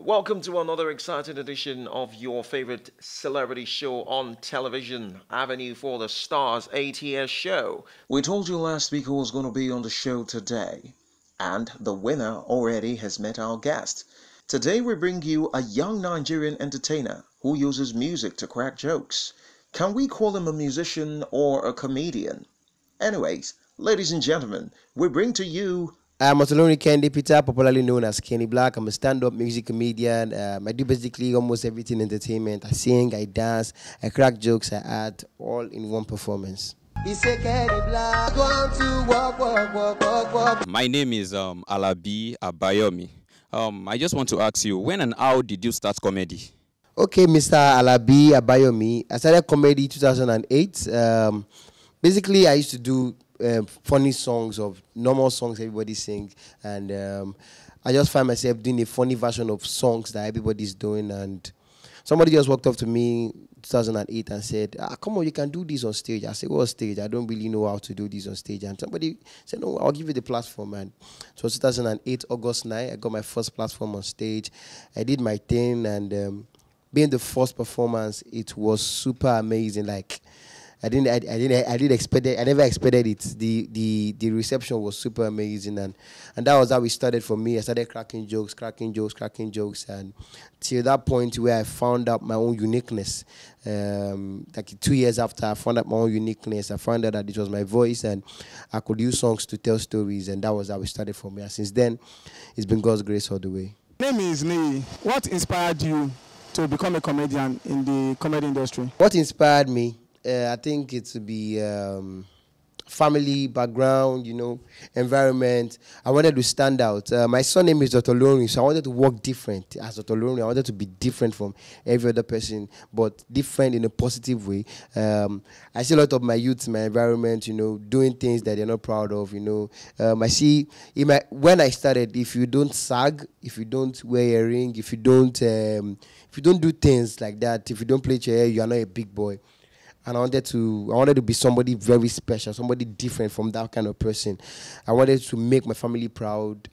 Welcome to another exciting edition of your favorite celebrity show on television, Avenue for the Stars ATS show. We told you last week who was going to be on the show today, and the winner already has met our guest. Today we bring you a young Nigerian entertainer who uses music to crack jokes. Can we call him a musician or a comedian? Anyways, ladies and gentlemen, we bring to you... I'm Otoloni Kendi Peter, popularly known as Kenny Blaq. I'm a stand-up music comedian. I do basically almost everything entertainment. I sing, I dance, I crack jokes, I act, all in one performance. My name is Alabi Abayomi. I just want to ask you, when and how did you start comedy? Okay, Mr. Alabi Abayomi. I started comedy 2008. Basically, I used to do funny songs of normal songs everybody sings, and I just find myself doing a funny version of songs that everybody's doing. And somebody just walked up to me 2008 and said, come on, you can do this on stage. I said, what stage? I don't really know how to do this on stage. And somebody said, no, I'll give you the platform. And so 2008 August 9, I got my first platform on stage. I did my thing, and being the first performance, it was super amazing. Like, I never expected it. The reception was super amazing, and that was how it started for me. I started cracking jokes, and till that point where I found out my own uniqueness. Like 2 years after I found out my own uniqueness, I found out that it was my voice and I could use songs to tell stories, and that was how it started for me. And since then, it's been God's grace all the way. My name is Nei. What inspired you to become a comedian in the comedy industry? What inspired me? I think it would be family background, environment. I wanted to stand out. My surname is Otoloni, so I wanted to work different as Otoloni. I wanted to be different from every other person, but different in a positive way. I see a lot of my youth in my environment, doing things that they're not proud of. I see when I started, if you don't sag, if you don't wear a ring, if you don't do things like that, if you don't play your hair, you are not a big boy. And I wanted to be somebody very special, somebody different from that kind of person. I wanted to make my family proud.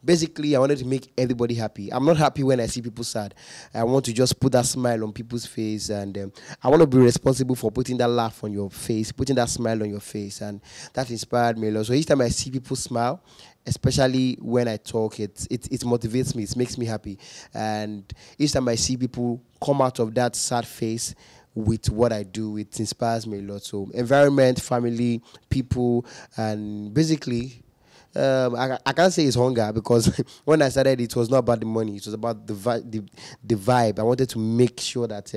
Basically, I wanted to make everybody happy. I'm not happy when I see people sad. I want to just put that smile on people's face, and I want to be responsible for putting that laugh on your face, putting that smile on your face, and that inspired me a lot. So each time I see people smile, especially when I talk, it motivates me, it makes me happy. And each time I see people come out of that sad face with what I do, it inspires me a lot. So environment, family, people, and basically, I can't say it's hunger, because when I started, it was not about the money. It was about the vibe. I wanted to make sure that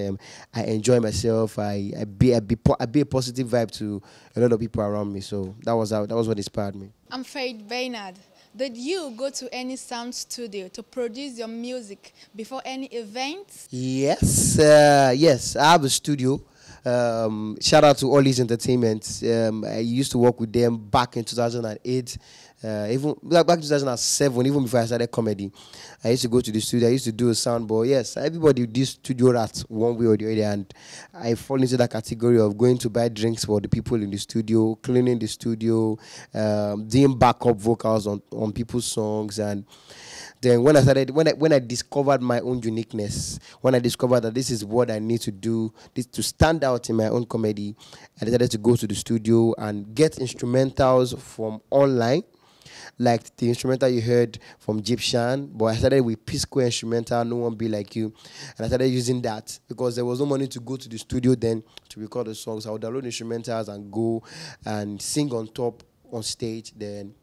I enjoy myself. I be a positive vibe to a lot of people around me. So that was what inspired me. I'm Faith Baynard. Did you go to any sound studio to produce your music before any events? Yes, yes. I have a studio. Shout out to All These Entertainment. I used to work with them back in 2008. Even back in 2007, even before I started comedy, I used to go to the studio. I used to do a soundboard. Yes, everybody did studio rats one way or the other, and I fall into that category of going to buy drinks for the people in the studio, cleaning the studio, doing backup vocals on people's songs. And then when I discovered my own uniqueness, when I discovered that this is what I need to do, this to stand out in my own comedy, I decided to go to the studio and get instrumentals from online, like the instrumental you heard from Egyptian, but I started with P-Square instrumental, No One Be Like You, and I started using that because there was no money to go to the studio then to record the songs. I would download instrumentals and go and sing on top on stage. Then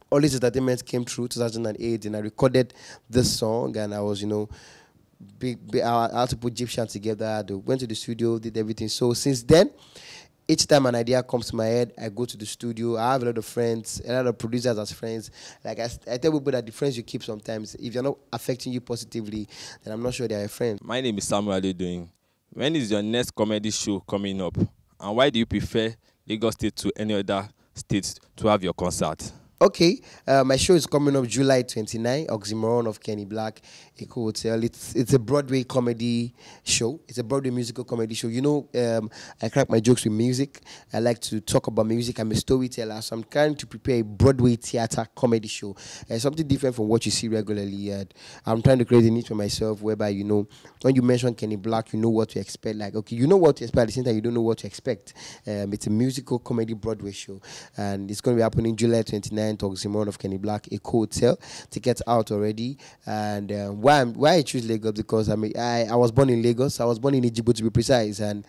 All These Entertainment came through 2008, and I recorded this song, and I was, I had to put Egyptian together. I went to the studio, did everything. So since then, each time an idea comes to my head, I go to the studio. I have a lot of friends, a lot of producers as friends. Like I tell people that the friends you keep sometimes, if you're not affecting you positively, then I'm not sure they're a friend. My name is Samuel. How are you doing? When is your next comedy show coming up? And why do you prefer Lagos State to any other state to have your concert? Okay, my show is coming up July 29, Oxymoron of Kenny Blaq, Eco Hotel. It's a Broadway comedy show. It's a Broadway musical comedy show. You know, I crack my jokes with music. I like to talk about music. I'm a storyteller, so I'm trying to prepare a Broadway theater comedy show. Something different from what you see regularly. I'm trying to create a niche for myself whereby, you know, when you mention Kenny Blaq, you know what to expect. Like, okay, you know what to expect, at the same time, you don't know what to expect. It's a musical comedy Broadway show, and it's going to be happening July 29th, Oxymoron of Kenny Blaq, Eco Hotel. Tickets out already. And why I choose Lagos, because I was born in Lagos. I was born in Ejigbo, to be precise, and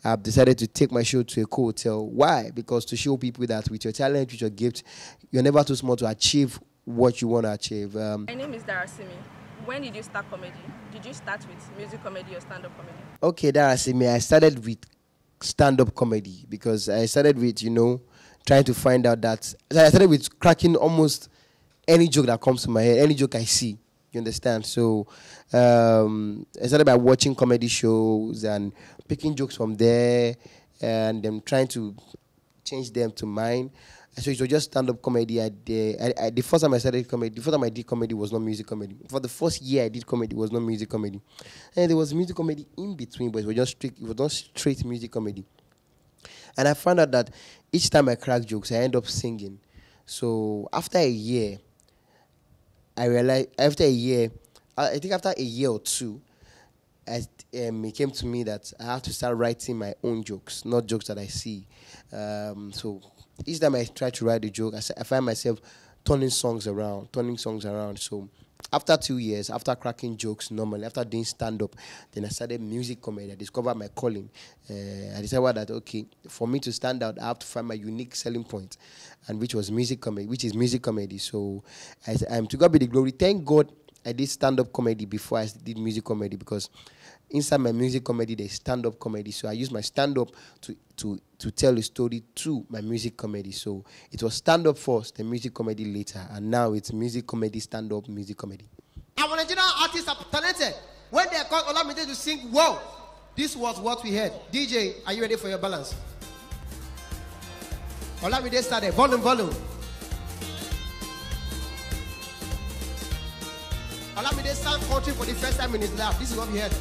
I've decided to take my show to Eco Hotel. Why? Because to show people that with your talent, with your gift, you're never too small to achieve what you want to achieve. My name is Darasimi. When did you start comedy? Did you start with music comedy or stand-up comedy? Okay, Darasimi, I started with stand-up comedy because I started with, you know, trying to find out that I started with cracking almost any joke that comes to my head, any joke I see. You understand? So I started by watching comedy shows and picking jokes from there and then trying to change them to mine. So it was just stand-up comedy. The first time I started comedy, the first time I did comedy was not music comedy. For the first year I did comedy, it was not music comedy. And there was music comedy in between, but it was not straight music comedy. And I found out that each time I crack jokes, I end up singing. So after a year, I realized, I think after a year or two, it came to me that I have to start writing my own jokes, not jokes that I see. So each time I try to write a joke, I find myself turning songs around. So after 2 years, after cracking jokes normally, after doing stand-up, then I started music comedy. I discovered my calling. I decided that, okay, for me to stand out, I have to find my unique selling point, and which is music comedy. So to God be the glory. Thank God I did stand-up comedy before I did music comedy, because inside my music comedy, there's stand-up comedy. So I use my stand-up to tell a story to my music comedy. So it was stand-up first, then music comedy later. And now it's music comedy, stand-up, music comedy. Our Nigerian artists are talented. When they called Olamide to sing, whoa, this was what we heard. DJ, are you ready for your balance? Olamide started. Volume. Olamide sang country for the first time in his life. This is what we heard.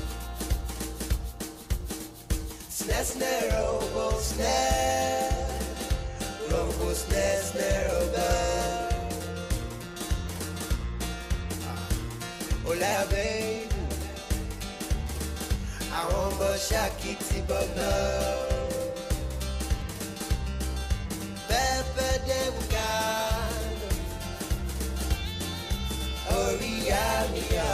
Snare, robo, snare, robo. Ola baby, I want to shakiti baba. Pepe de bugano, oriamia.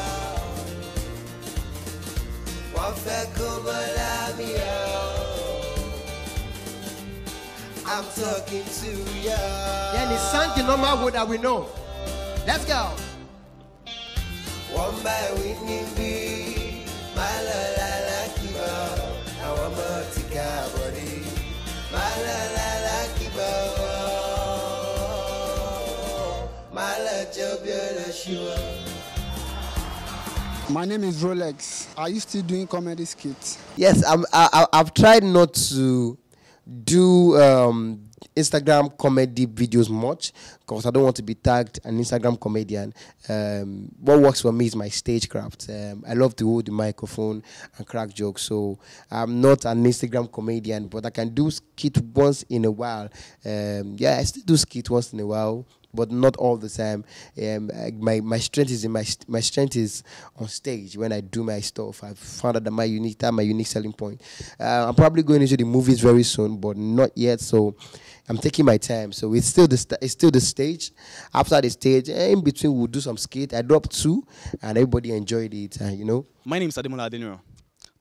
I'm talking to ya. Then he sang the normal word that we know. Let's go. One by winning be my la kiba. I want more to body. My la kiba. My la job you're sure. My name is Rolex. Are you still doing comedy skits? Yes, I've tried not to do Instagram comedy videos much because I don't want to be tagged an Instagram comedian. What works for me is my stagecraft. I love to hold the microphone and crack jokes. So I'm not an Instagram comedian, but I can do skit once in a while. I still do skit once in a while, but not all the time. My strength is my strength is on stage when I do my stuff. I've found out that my unique selling point. I'm probably going into the movies very soon, but not yet. So I'm taking my time. So it's still the stage. After the stage, in between we'll do some skit. I dropped 2, and everybody enjoyed it. You know. My name is Ademola Adeniro.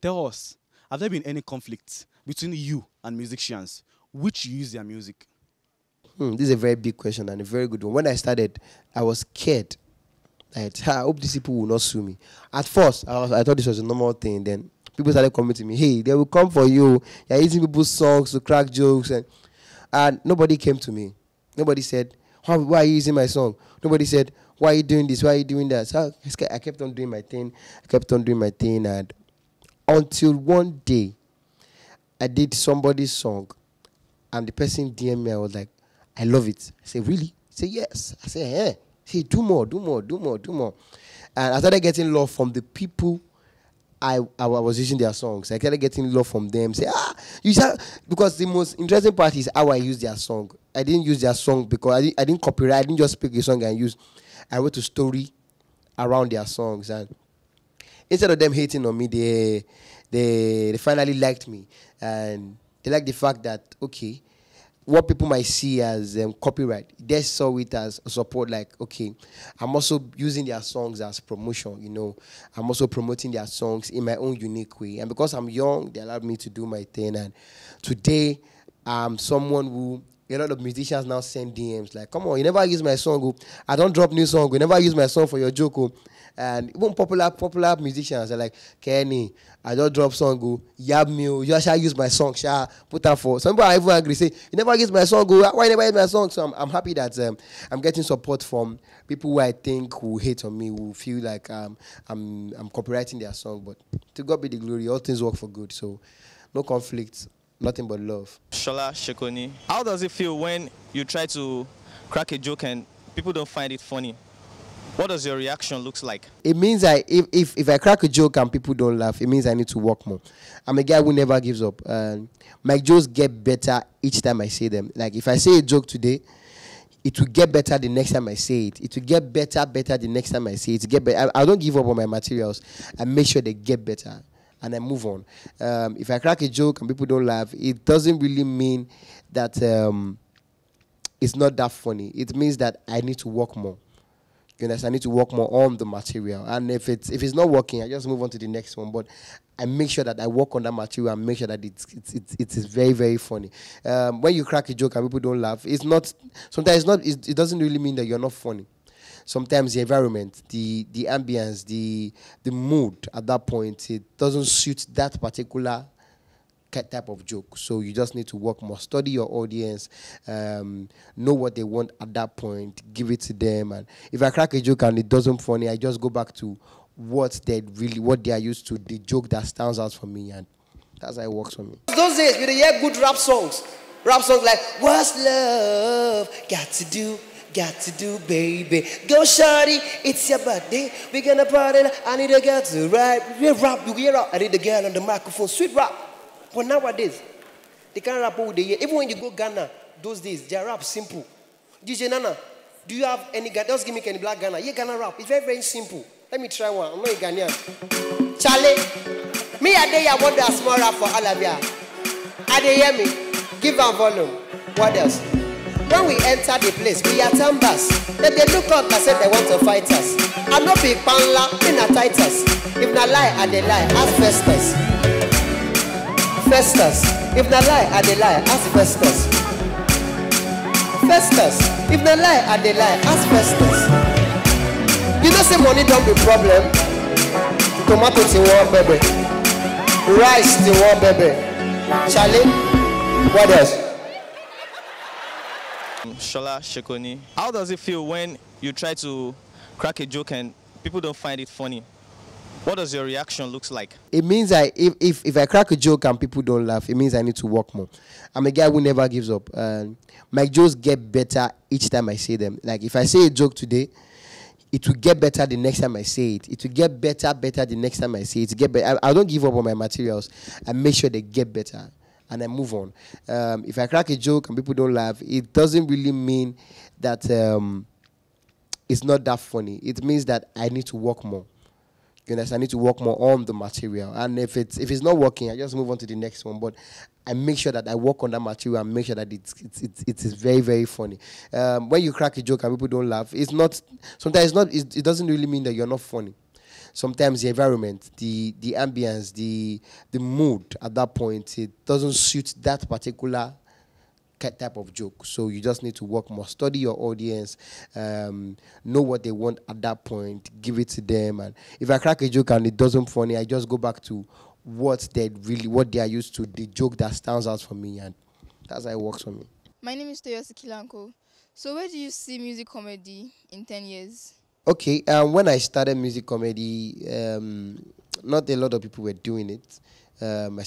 Tell us, have there been any conflicts between you and musicians which use their music? This is a very big question and a very good one. When I started, I was scared. I hope these people will not sue me. At first, I thought this was a normal thing. Then people started coming to me, hey, they will come for you. You're using people's songs to crack jokes. And nobody came to me. Nobody said, why are you using my song? Nobody said, why are you doing this? Why are you doing that? So I kept on doing my thing. And until one day, I did somebody's song. And the person DM'd me. I was like, I love it. I said, really? He said, yes. I said, eh. He said, do more, do more, do more, do more. And I started getting love from the people I was using their songs. I started getting love from them. Say, you should, because the most interesting part is how I use their song. I didn't use their song because I didn't copyright. I didn't just pick a song and use. I wrote a story around their songs, and instead of them hating on me, they finally liked me, and they liked the fact that, okay, what people might see as copyright, they saw it as support. Like, okay, I'm also using their songs as promotion. You know, I'm also promoting their songs in my own unique way. And because I'm young, they allowed me to do my thing. And today, I'm someone who a lot of musicians now send DMs like, "Come on, you never use my song. Oh. I don't drop new song. You never use my song for your joke." Oh. And even popular musicians are like, Kenny, I don't drop song, go, yab me, you shall use my song, shall put that for. Some people are even angry, say, you never use my song, go, why you never use my song? So I'm happy that I'm getting support from people who I think who hate on me, who feel like I'm copywriting their song. But to God be the glory, all things work for good. So no conflict, nothing but love. Shola Shekoni, how does it feel when you try to crack a joke and people don't find it funny? What does your reaction look like? It means if I crack a joke and people don't laugh, it means I need to work more. I'm a guy who never gives up. My jokes get better each time I say them. Like if I say a joke today, it will get better the next time I say it. It will get better the next time I say it. Get better. I don't give up on my materials. I make sure they get better and I move on. If I crack a joke and people don't laugh, it doesn't really mean that it's not that funny. It means that I need to work more. You know, I need to work more on the material. And if it's not working, I just move on to the next one. But I make sure that I work on that material and make sure that it is very, very funny. When you crack a joke and people don't laugh, it's not, sometimes it's not, it doesn't really mean that you're not funny. Sometimes the environment, the ambience, the mood at that point, it doesn't suit that particular type of joke. So you just need to work more, study your audience, know what they want at that point, give it to them. And if I crack a joke and it doesn't funny, I just go back to what they are used to, the joke that stands out for me, and that's how it works for me. Those days we hear good rap songs like "What's love got to do, baby? Go shawty, it's your birthday, we gonna party. I need a girl to ride." We rap, you hear rap. I need the girl on the microphone, sweet rap. But nowadays, they can't rap all the year. Even when you go Ghana, those days, their rap simple. DJ Nana, do you have any Ghana? Just give me any Black Ghana. Yeah, Ghana rap. It's very, very simple. Let me try one. I'm not a Ghanaian. Charlie, me a day I want a small rap for all of ya. Are they hear me? Give them volume. What else? When we enter the place, we are tambas. Then they look up and say they want to fight us. I'm not big panla, in a titus. If not lie, I they lie. Ask Festus. Festus, if not lie, I they lie. Ask Festus. Festus, if not lie, I they lie. Ask Festus. You know, say money don't be problem. Tomatoes in one baby, rice in one baby. Charlie, what else? Shola Shekoni, how does it feel when you try to crack a joke and people don't find it funny? What does your reaction look like? It means if I crack a joke and people don't laugh, it means I need to work more. I'm a guy who never gives up. My jokes get better each time I say them. Like if I say a joke today, it will get better the next time I say it. It will get better the next time I say it. Get better. I don't give up on my materials. I make sure they get better and I move on. If I crack a joke and people don't laugh, it doesn't really mean that it's not that funny. It means that I need to work more. You know, I need to work more on the material. And if it's not working, I just move on to the next one. But I make sure that I work on that material and make sure that it is very, very funny. When you crack a joke and people don't laugh, it's not, sometimes it's not, it doesn't really mean that you're not funny. Sometimes the environment, the ambience, the mood at that point, it doesn't suit that particular type of joke. So you just need to work more, study your audience, know what they want at that point, give it to them. And if I crack a joke and it doesn't funny, I just go back to what they are used to, the joke that stands out for me, and that's how it works for me. My name is Toyosi Kilanko. So where do you see music comedy in 10 years? Okay, when I started music comedy, not a lot of people were doing it. When I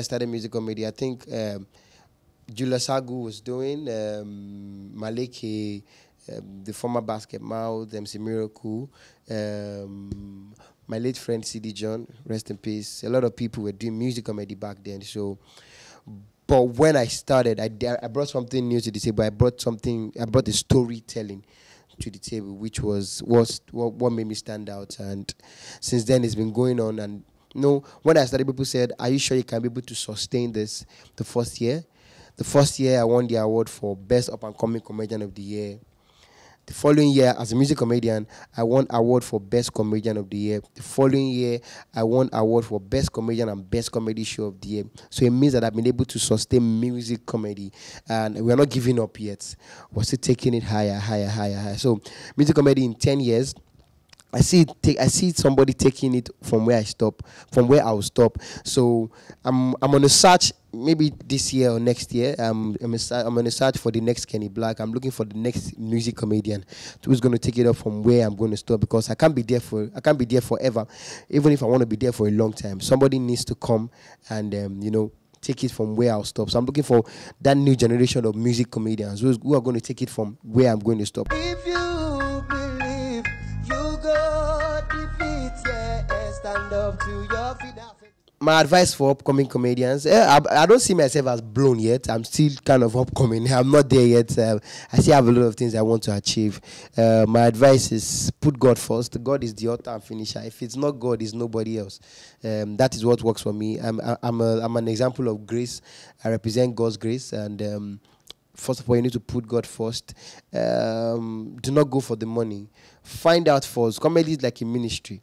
started music comedy, I think Julius Agu was doing, Maleke, the former basket mouth, MC Miracle, my late friend CD John, rest in peace. A lot of people were doing music comedy back then. So, but when I started, I brought something new to the table. I brought the storytelling to the table, which was what made me stand out. And since then, it's been going on. And when I started, people said, "Are you sure you can be able to sustain this?" The first year, I won the award for Best Up and Coming Comedian of the Year. The following year, as a music comedian, I won award for Best Comedian of the Year. The following year, I won award for Best Comedian and Best Comedy Show of the Year. So it means that I've been able to sustain music comedy, and we're not giving up yet. We're still taking it higher. So music comedy in 10 years, I see somebody taking it from where I'll stop. So I'm on a search, maybe this year or next year. I'm on a search for the next Kenny Blaq. I'm looking for the next music comedian who's going to take it up from where I'm going to stop, because I can't be there forever, even if I want to be there for a long time. Somebody needs to come and take it from where I'll stop. So I'm looking for that new generation of music comedians who are going to take it from where I'm going to stop. If you believe you got defeat, yeah, stand up to your feet. My advice for upcoming comedians, I don't see myself as blown yet. I'm still kind of upcoming. I'm not there yet. I still have a lot of things I want to achieve. My advice is put God first. God is the author and finisher. If it's not God, it's nobody else. That is what works for me. I'm an example of grace. I represent God's grace. And first of all, you need to put God first. Do not go for the money. Find out first. Comedy is like a ministry.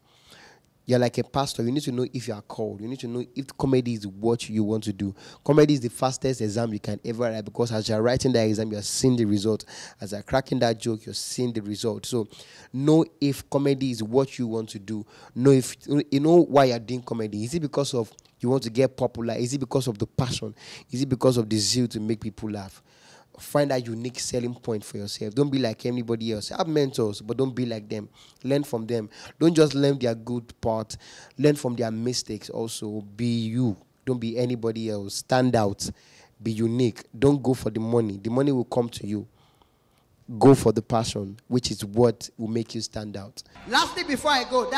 You're like a pastor. You need to know if you are called. You need to know if comedy is what you want to do. Comedy is the fastest exam you can ever write, because as you're writing that exam, you're seeing the result. As you're cracking that joke, you're seeing the result. So know if comedy is what you want to do. Know if you know why you're doing comedy. Is it because of you want to get popular? Is it because of the passion? Is it because of the zeal to make people laugh? Find that unique selling point for yourself. Don't be like anybody else. Have mentors, but don't be like them. Learn from them. Don't just learn their good part. Learn from their mistakes also. Be you. Don't be anybody else. Stand out. Be unique. Don't go for the money. The money will come to you. Go for the passion, which is what will make you stand out. Lastly, before I go,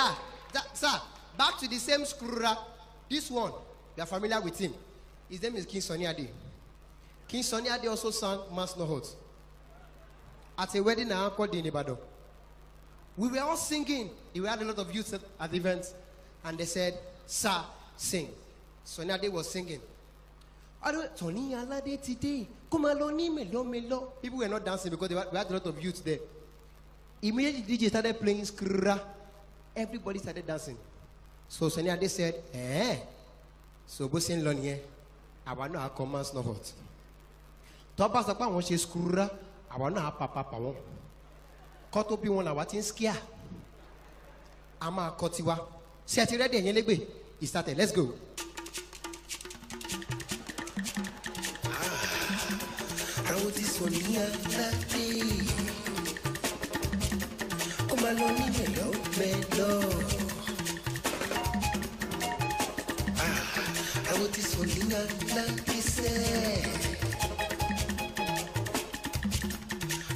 sir, back to the same screwra. This one, you are familiar with him. His name is King Sunny Ade. King Sunny Ade also sang Mass No Hot at a wedding I called in Ibadan. We were all singing. We had a lot of youth at the event, and they said, "Sir, sing." Sunny Ade was singing. People were not dancing because we had a lot of youth there. Immediately DJ started playing skrrra. Everybody started dancing. So Sunny Ade said, so Bosin Lonnie, I want to have commands no hot. Topa sapa won se skrrra, I want to have papa won. Koto bi won la wa tin skia. Ama kotiwa. Se ti ready yen legbe. He started. Let's go. This one here, that day. Come along, mellow. I want this one here, that day.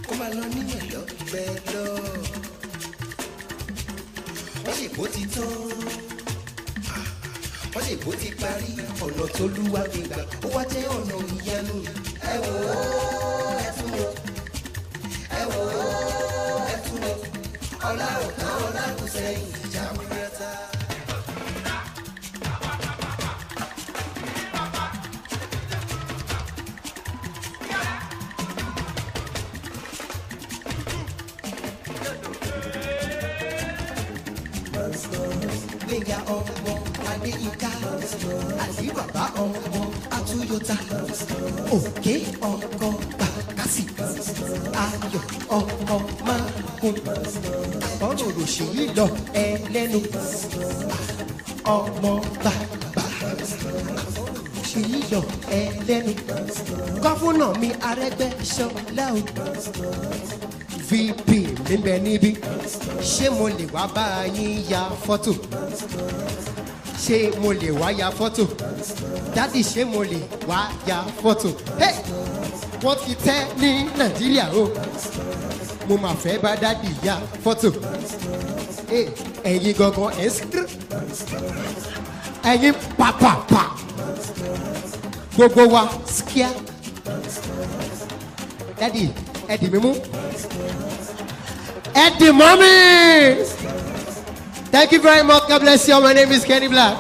Come along, mellow. Wọ́n ṣe bó ti tán. Wọ́n ṣe bó ti parí. Ọ̀nà tó lúwa gbégbá. Ó wá jẹ́ ọ̀nà ìyanu. Ẹ wò ó, ẹ tún wò. Ẹ wò ó, ẹ tún wò. Ọlá ọ̀tán ọlá kù sẹ́yìn ìjà wíwẹ́ta. Gbẹ̀ngà ọmọ Adéyínká àti bàbá ọmọ Àtúnyọ̀tá òkè ọkọ Bàkásì Ayọ̀ ọmọ Mákùn ọ̀rọ̀ òṣèlú lọ ẹlẹ́nu ọmọ bàbá òṣèlú lọ ẹlẹ́nu gọ́fúnà mi Arẹ́gbẹ́ṣọlá o. VP níbẹ̀ níbí ṣé mo lè wá bá yín ya fọ́tò ṣé mo lè wá ya fọ́tò dádì ṣé mo lè wá ya fọ́tò hey wọ́n ti tẹ́ ní nàìjíríà o mo máa fẹ́ bá dádì ya fọ́tò hey ẹ̀yin gangan ẹ̀ ń ẹ̀yin pàpàpà gbogbo wa skia dádì ẹ̀dì mímú ẹ̀dì mọ́mí. Thank you very much. God bless you. My name is Kenny Blaq.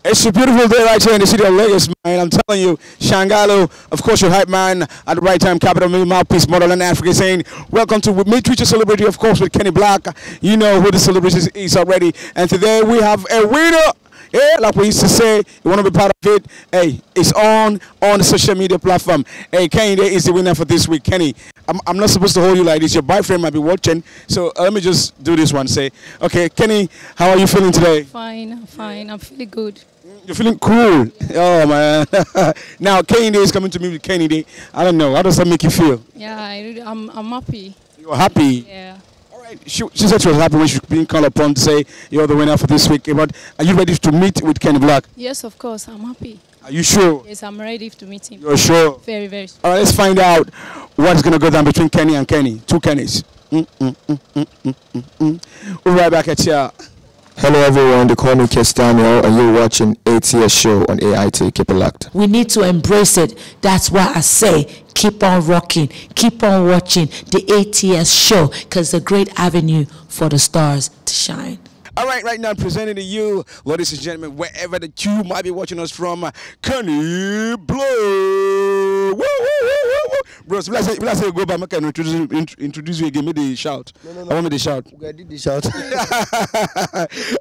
It's a beautiful day right here in the city of Lagos, man. I'm telling you, Shangalo, of course, your hype man at the right time, capital mouthpiece, motherland Africa, saying, welcome to Meet With Your Celebrity, of course, with Kenny Blaq. You know who the celebrity is already. And today we have a winner. Yeah, like we used to say, you want to be part of it. Hey, it's on the social media platform. Hey, Kenny is the winner for this week. Kenny, I'm not supposed to hold you like this. Your boyfriend might be watching. So let me just do this one. Say, okay, Kenny, how are you feeling today? Fine, I'm fine. I'm feeling good. You're feeling cool. Oh, man. Now, Kenny Day is coming to me with Kenny Day. I don't know. How does that make you feel? Yeah, I'm happy. You're happy? Yeah. She said she was happy when she was being called upon to say you're the winner for this week. But are you ready to meet with Kenny Blaq? Yes, of course. I'm happy. Are you sure? Yes, I'm ready to meet him. You're sure? Very, very sure. All right, let's find out what's going to go down between Kenny and Kenny. Two Kennys. We'll be right back at you. Hello everyone, they call me Daniel and you're watching ATS show on AIT. Keep it locked. We need to embrace it. That's why I say keep on rocking, keep on watching the ATS show because it's a great avenue for the stars to shine. All right now presenting to you, ladies and gentlemen, wherever that you might be watching us from, Kenny Blaq. Woo, woo, woo, woo, woo. Bros, let's say go back and introduce you again. Maybe they shout. No. I want me to shout. I did the shout.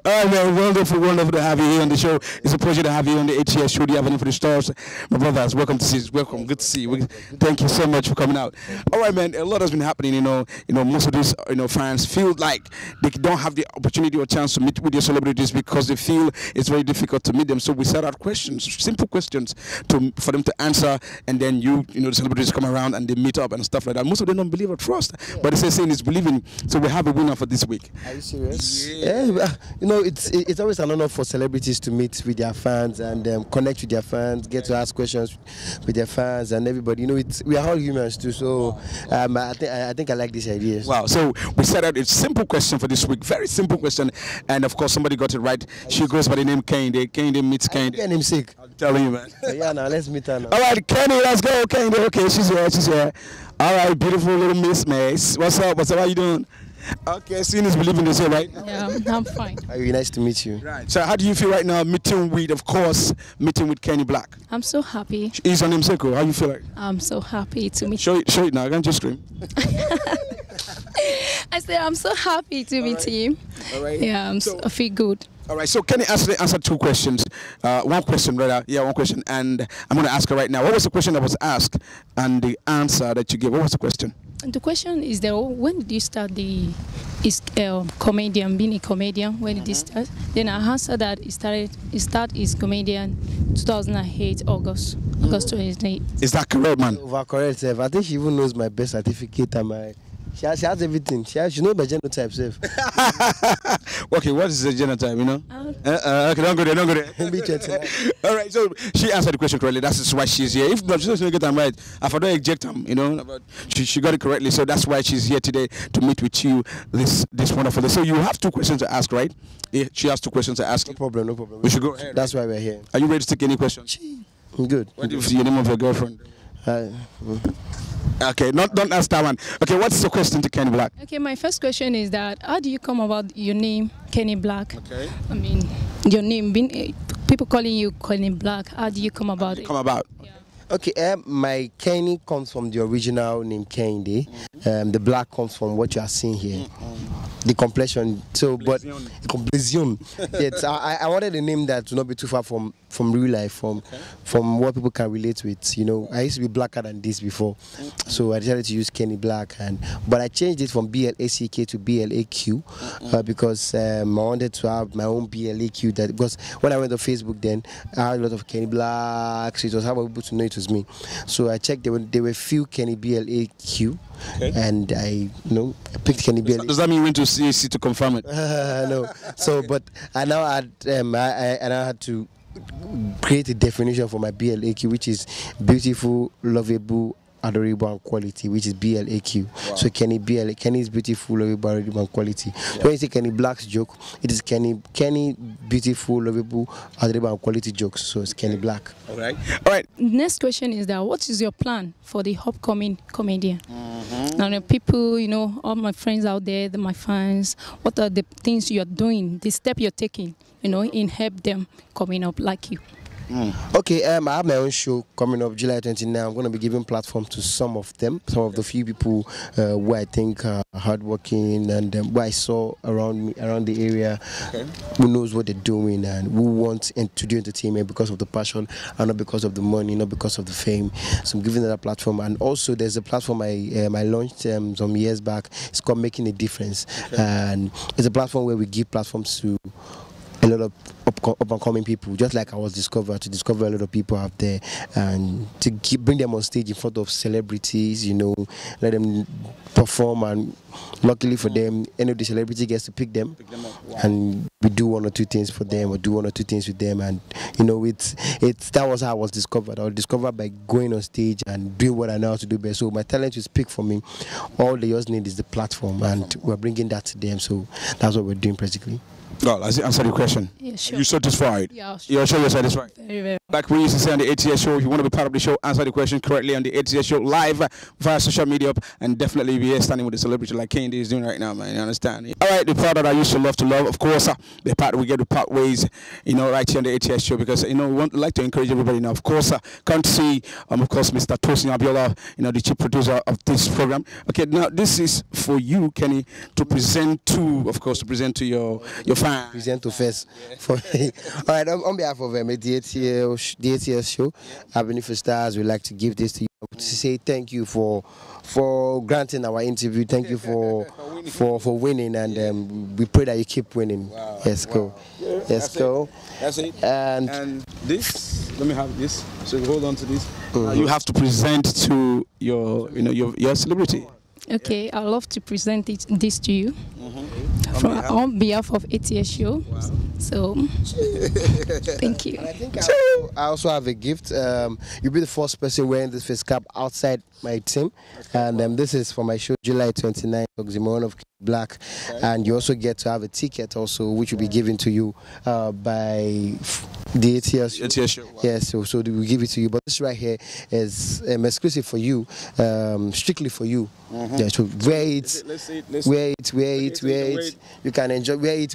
All right, man. Wonderful to have you here on the show. It's a pleasure to have you on the ATS show, the Avenue for the Stars. My brothers, welcome to see you. Welcome. Good to see you. Thank you so much for coming out. All right, man. A lot has been happening. You know, most of these fans feel like they don't have the opportunity or chance to meet with your celebrities because they feel it's very difficult to meet them. So we set out questions, simple questions, for them to answer, and then the celebrities come around and they meet up and stuff like that. Most of them don't believe or trust, but they say saying is believing. So we have a winner for this week. Are you serious? Yeah. It's always an honor for celebrities to meet with their fans and connect with their fans, get to ask questions with their fans and everybody. We are all humans too. So I think I like this idea. Wow. So we set out a simple question for this week, very simple question, and of course somebody got it right. She goes by the name Kenny. Kenny meets Kenny. Get him sick. I'm telling you, man. Yeah, now let's meet her now. All right, Kenny, let's go. Kenny, okay, she's here. All right, beautiful little Miss Mace. What's up? How you doing? Okay, seeing is believing this here, right? Yeah, I'm fine. Very nice to meet you. Right. So how do you feel right now meeting with Kenny Blaq? I'm so happy. He's on Mseko. How you feel like? I'm so happy to meet you. Show it now. I can't just scream. I said I'm so happy to meet him. All right. Yeah, I feel good. All right, so Kenny answered two questions. One question, rather. Yeah, one question. And I'm going to ask her right now. What was the question that was asked and the answer that you gave? What was the question? The question is when did you start being a comedian? When did you start? Then I answered that he started his comedian 2008, August 2008. Is that correct, man? Correct, Seth. I think she even knows my birth certificate and my... She has everything. She knows my genotype, Seth. Okay, what is the genotype, Okay, don't go there. All right, so she answered the question correctly. That's why she's here. If she doesn't get them right, if I don't eject them, but she got it correctly. So that's why she's here today to meet with you this wonderful day. So you have two questions to ask, right? Yeah, she has two questions to ask. No problem. We should go ahead. That's why we're here. Are you ready to take any questions? I'm good. What is the name of your girlfriend? Okay, don't ask that one. Okay, what's the question to Kenny Blaq? Okay, my first question is that how do you come about your name, Kenny Blaq? Okay. I mean, your name, people calling you Kenny Blaq. How do you come about it? Yeah. Okay, my Kenny comes from the original name Kenny. The Blaq comes from what you are seeing here. The complexion. So, but complexion. Yes, I wanted a name that would not be too far from real life, from what people can relate with. I used to be blacker than this before, so I decided to use Kenny Blaq, but I changed it from BLACK to BLAQ because I wanted to have my own BLAQ. Because when I went to Facebook, then I had a lot of Kenny Blaq, so it was hard for people to know it was me. So I checked. There were few Kenny BLAQ. and I picked Kenny BLAQ. Does that mean you went to CAC to confirm it? No. So, but I now had I now had to create a definition for my BLAQ, which is beautiful, lovable, adorable, and quality, which is BLAQ. Wow. So Kenny is beautiful, lovable, adorable, and quality. Yeah. So when you say Kenny Blaq's joke, it is Kenny beautiful, lovable, adorable, and quality jokes. So it's Kenny Blaq. All right. Next question is that what is your plan for the upcoming comedian? Now the people, all my friends out there, my fans, what are the things you are doing, the step you're taking, in help them coming up like you? Okay, I have my own show coming up July 29. I'm going to be giving platform to some of the few people who I think are hardworking and who I saw around the area, who knows what they're doing and who want to do entertainment because of the passion and not because of the money, not because of the fame. So I'm giving them a platform. And also there's a platform I launched some years back. It's called Making a Difference. And it's a platform where we give platforms to a lot of up-and-coming people, just like I was to discover a lot of people out there and to bring them on stage in front of celebrities, let them perform, and luckily for them, any of the celebrity gets to pick them and we do one or two things for them or do one or two things with them, and that was how I was discovered. I was discovered by going on stage and doing what I know how to do best. So my talent will speak for me. All they just need is the platform, and we're bringing that to them. So that's what we're doing basically. Well, I answered your question. Yeah, sure. You satisfied? Yeah, sure. You're sure you're satisfied? Very, very. Like we used to say on the ATS show, if you want to be part of the show, answer the question correctly on the ATS show live via social media, and definitely be here standing with a celebrity like Candy is doing right now, man. You understand? All right, the part that I used to love, of course, the part we get to part ways, right here on the ATS show, because we like to encourage everybody now. Of course, come to see, of course, Mr. Tosin Abiola, the chief producer of this program. Okay, now this is for you, Kenny, to present to your fans. Present to first. All right, on behalf of the ATS show, Avenue for Stars, we'd like to give this to you to say thank you for granting our interview. Thank you for winning, and we pray that you keep winning. Wow. Yes, go. Yeah, yes, go. That's it. And this, let me have this. So you hold on to this. You have to present to your celebrity. Okay, I'd love to present this to you on behalf of ATS show. Wow. So, thank you. And I think I also have a gift. You'll be the first person wearing this face cap outside my team. And this is for my show, July 29th, Oxymoron of Blaq. And you also get to have a ticket also, which will be given to you by the ATS show. Wow. Yes, so we give it to you. But this right here is exclusive for you, strictly for you. Yeah, so wear it. You can enjoy, wear it.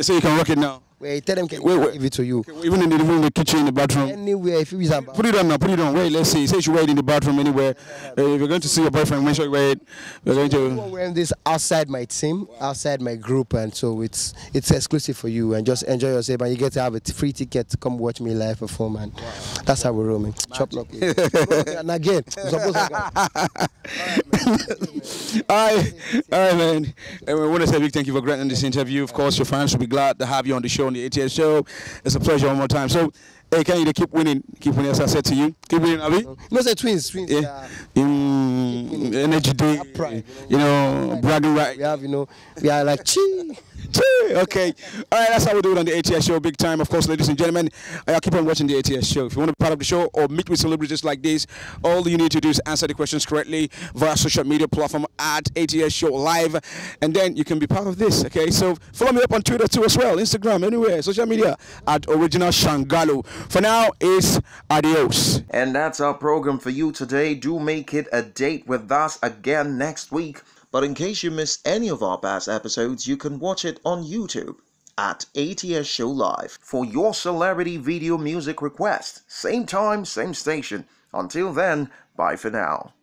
So you can rock it now. Tell them give it to you. Even in the living room, the kitchen, in the bathroom. Anywhere, if you use a put it on now, put it on. Wait, let's see. Say you wear it in the bathroom anywhere. If you're going to see your boyfriend, make sure you wear it. We're going to. I'm wearing this outside my team, outside my group, and so it's exclusive for you. And just enjoy yourself, and you get to have a free ticket to come watch me live perform, and that's how we're roaming. Chop knock. And again, all right, man. And we want to say a big thank you for granting this interview. Of course, your fans will be glad to have you on the show, on the ATS show. It's a pleasure one more time. So, hey, can you keep winning? Keep winning, as I said to you. Keep winning, Abi. No, say twins. Yeah. Energy day. Pride, bragging right. We have, we are like chee. Okay. All right, that's how we do it on the ATS show. Big time, of course, ladies and gentlemen. Keep on watching the ATS show. If you want to be part of the show or meet with celebrities like this, all you need to do is answer the questions correctly via social media platform at ATS Show Live, and then you can be part of this. Okay, so follow me up on Twitter too as well, Instagram, anywhere, social media at Original Shangalo. For now, it's adios. And that's our program for you today. Do make it a date with us again next week. But in case you missed any of our past episodes, you can watch it on YouTube at ATS Show Live for your celebrity video music request. Same time, same station. Until then, bye for now.